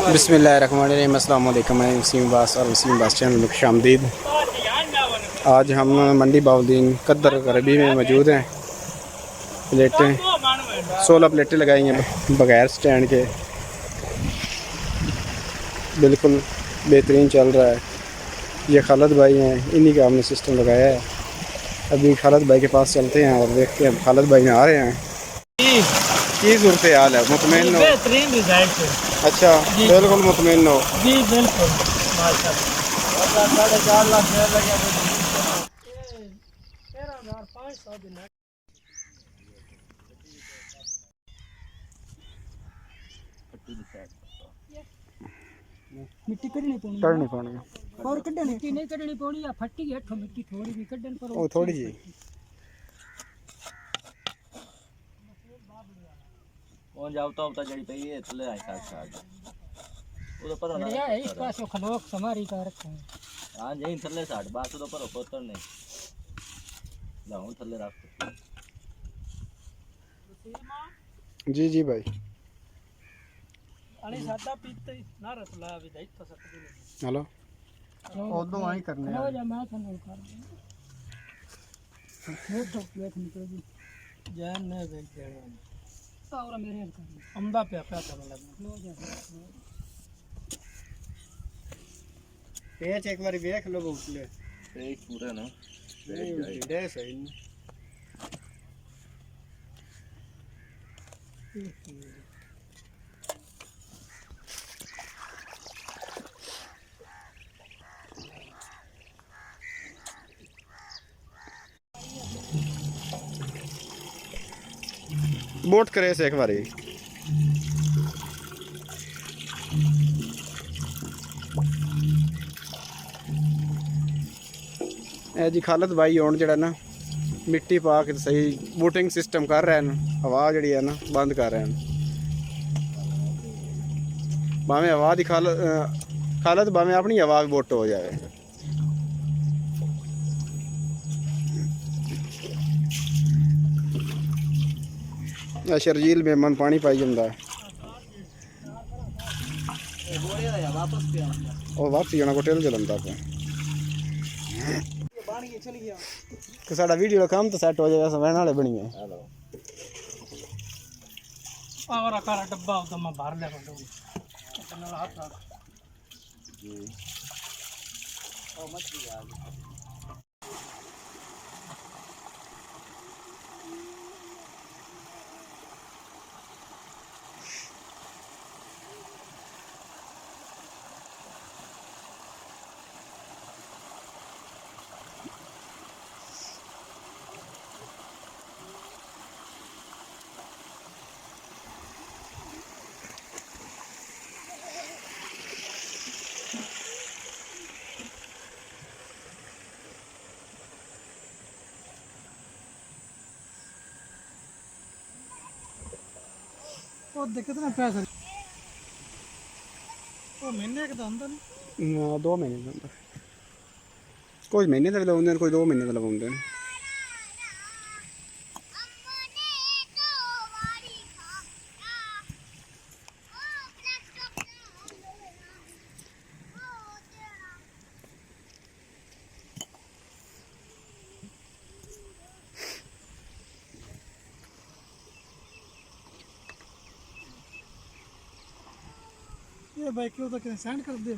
بسم اللہ الرحمن الرحیم، السلام علیکم، میں وسیم عباس اور وسیم عباس چینل میں خوش آمدید۔ آج ہم منڈی باؤدین قدر غربی میں موجود ہیں۔ پلیٹیں 16 پلیٹیں لگائی ہیں بغیر سٹینڈ کے، بالکل بہترین چل رہا ہے۔ یہ خالد بھائی ہیں، انہی کا ہم نے سسٹم لگایا ہے۔ ابھی خالد بھائی کے پاس چلتے ہیں اور دیکھتے ہیں خالد بھائی میں آ رہے ہیں کی صورت حال ہے۔ مطمئن ہو؟ بہترین رزلٹ ہے۔ اچھا جی بالکل مطمئن ہو؟ جی بالکل ماشاء اللہ۔ 4.5 لاکھ لگا 13,500 دن مٹی کڈنی پانی اور کڈنی مٹی نہیں کڈنی پونی یا پھٹی ہٹھو مٹی تھوڑی بھی کڈن پر وہ تھوڑی جی کون جاوتا ہوتا جڑی پئی ہے تھلے آئی ساتھ او تو پتہ بڑھیا ہے، اس پاسوں خلوق سماری کا رکھا ہے۔ ہاں جیں تھلے ساڈ بس تو پر پوتر نہیں لاؤں تھلے رکھ جی جی بھائی پانی ساڈا پیتے نہ رت لا وی دے تو سکدی ہلو اودوں آئی کرنے ہو جا میں تھنوں کر وہ تو دیکھ نکل جی جان نے دیکھ دینا اور میرے کر امدا پیا پیا تو لگنا ہو جا پیچ ایک بار دیکھ لو بوتلے ایک پورا نا نہیں ڈے صحیح بوٹ کرے سے ایک باری اے جی خالد بھائی ہون جڑا نا مٹی پا کے صحیح بوٹنگ سسٹم کر رہے ہیں، ہوا جڑی ہے نا بند کر رہے ہیں۔ باویں ہوا دی خالد باویں اپنی ہوا بھی بوٹ ہو جائے۔ شرجیل میں من پانی پائی جاتا ہے اور واپسی جانا کو ٹیل چلتا پہ کہ ساڈا ویڈیو کا کام تو سیٹ ہو جائے گا، سمجھنے والے بنی ہے۔ اور اکارا ڈبا او میں بھر لے بندو نال ہاتھ رکھ جی او مچھلی آ گئی ਉਹ ਦਿੱਕਤ ਨਾ ਪਿਆ ਸਰ ਉਹ ਮਹੀਨੇ ਕਿ ਤਾਂ ਹੁੰਦਾ ਨਹੀਂ 2 ਮਹੀਨੇ ਦਾ ਹੁੰਦਾ, ਕੁਝ ਮਹੀਨੇ ਦਾ ਵੀ ਲਵਾਉਂਦੇ ਨੇ, ਕੋਈ 2 ਮਹੀਨੇ ਦਾ ਲਵਾਉਂਦੇ ਨੇ। ਇਹ ਬਾਈਕ ਉਹ ਤਾਂ ਕਿਵੇਂ ਸੈਂਡ ਕਰਦੇ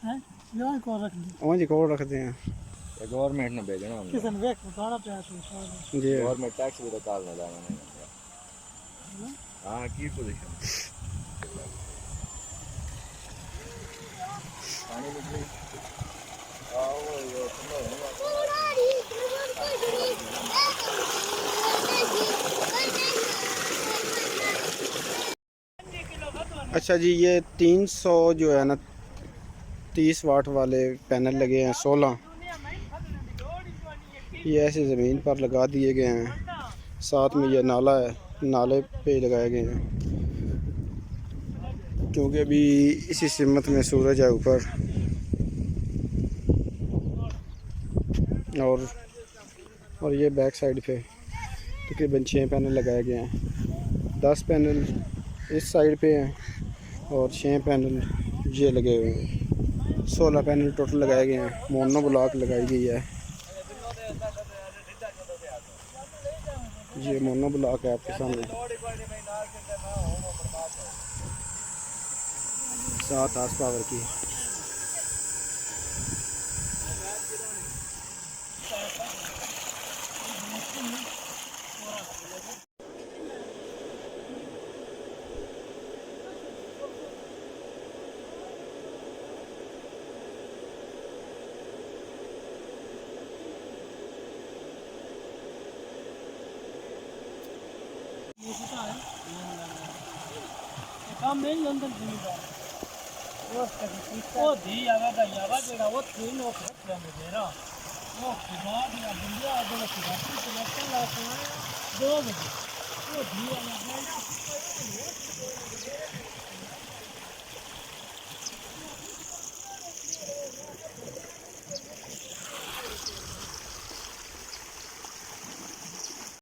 ਹੈ ਜਾਂ ਕੋਲ ਰੱਖਦੇ ਉਹ ਜੀ ਕੋਲ ਰੱਖਦੇ ہیں یہ گورنمنٹ نے بھیجنا ہم ਕਿਸੇ ਨੂੰ ਵੇਖ ਬਤਾਣਾ ਪਿਆ ਸੀ جی گورنمنٹ ٹیکس بھی تو کال میں لانا نہیں ہاں کی پوزیشن پانی نکلی اچھا جی، یہ 300 جو ہے نا 30 واٹ والے پینل لگے ہیں 16، یہ ایسے زمین پر لگا دیے گئے ہیں۔ ساتھ میں یہ نالا ہے، نالے پہ لگائے گئے ہیں کیونکہ ابھی اسی سمت میں سورج ہے اوپر، اور یہ بیک سائڈ پہ تقریباً 6 پینل لگائے گئے ہیں۔ 10 پینل اس سائڈ پہ ہیں اور 6 پینل یہ لگے ہوئے ہیں. 16 پینل ٹوٹل لگائے گئے ہیں. مونو بلاک لگائی گئی ہے. یہ مونو بلاک ہے آپ کے سامنے. 7 ہارس پاور کی. کام نہیں لندن زمیندار وہ دی آگا دا یاوا جڑا وہ تھی نو کھٹ میں میرا وہ خدا دی بندہ اگے خدا کی سلطان لا 2 بجے وہ دی آگا